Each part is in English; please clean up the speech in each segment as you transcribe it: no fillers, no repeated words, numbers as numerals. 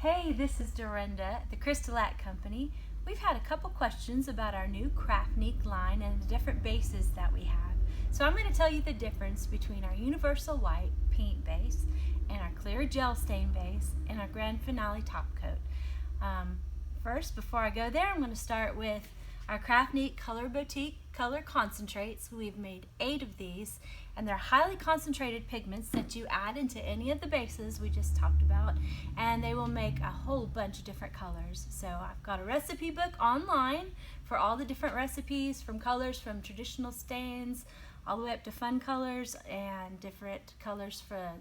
Hey, this is Dorinda at the CrystaLac company. We've had a couple questions about our new CraftNique line and the different bases that we have. So I'm going to tell you the difference between our universal white paint base and our clear gel stain base and our Grande Finale Top Coat. First, before I go there, I'm going to start with our CraftNique Color Boutique Color Concentrates. We've made 8 of these, and they're highly concentrated pigments that you add into any of the bases we just talked about, and they will make a whole bunch of different colors. So I've got a recipe book online for all the different recipes, from colors from traditional stains all the way up to fun colors and different colors for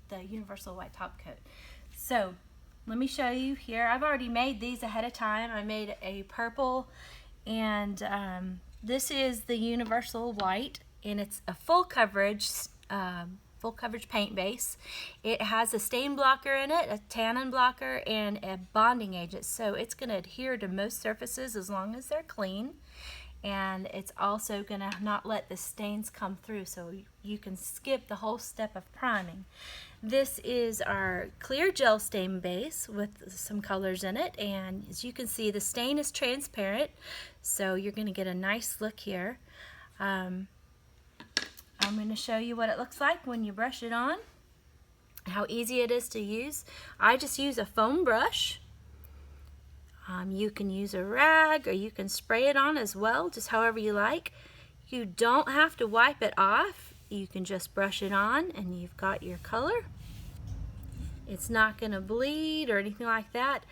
the universal white top coat. So let me show you here. I've already made these ahead of time. I made a purple, and this is the universal white, and it's a full coverage paint base. It has a stain blocker in it, a tannin blocker, and a bonding agent, so it's going to adhere to most surfaces as long as they're clean, and it's also going to not let the stains come through, so you can skip the whole step of priming. This is our clear gel stain base with some colors in it, and as you can see, the stain is transparent, so you're going to get a nice look here. I'm going to show you what it looks like when you brush it on, how easy it is to use. I just use a foam brush. You can use a rag, or you can spray it on as well, just however you like. You don't have to wipe it off. You can just brush it on and you've got your color. It's not going to bleed or anything like that.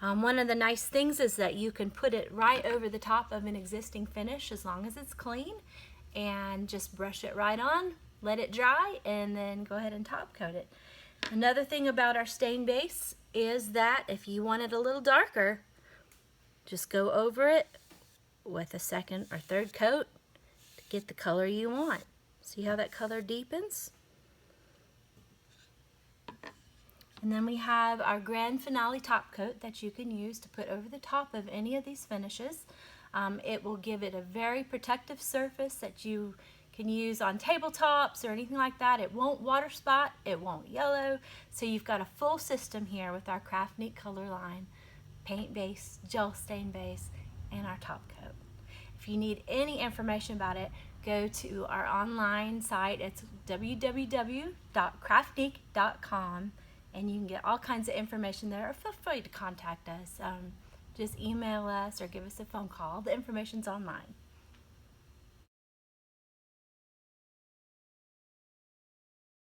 One of the nice things is that you can put it right over the top of an existing finish as long as it's clean, and just brush it right on, let it dry, and then go ahead and top coat it. Another thing about our stain base is that if you want it a little darker, just go over it with a second or third coat to get the color you want. See how that color deepens? And then we have our Grande Finale Top Coat that you can use to put over the top of any of these finishes. It will give it a very protective surface that you can use on tabletops or anything like that. It won't water spot, it won't yellow. So you've got a full system here with our CraftNique color line, paint base, gel stain base, and our top coat. If you need any information about it, go to our online site. It's www.craftnique.com, and you can get all kinds of information there, or feel free to contact us. Just email us or give us a phone call. The information's online.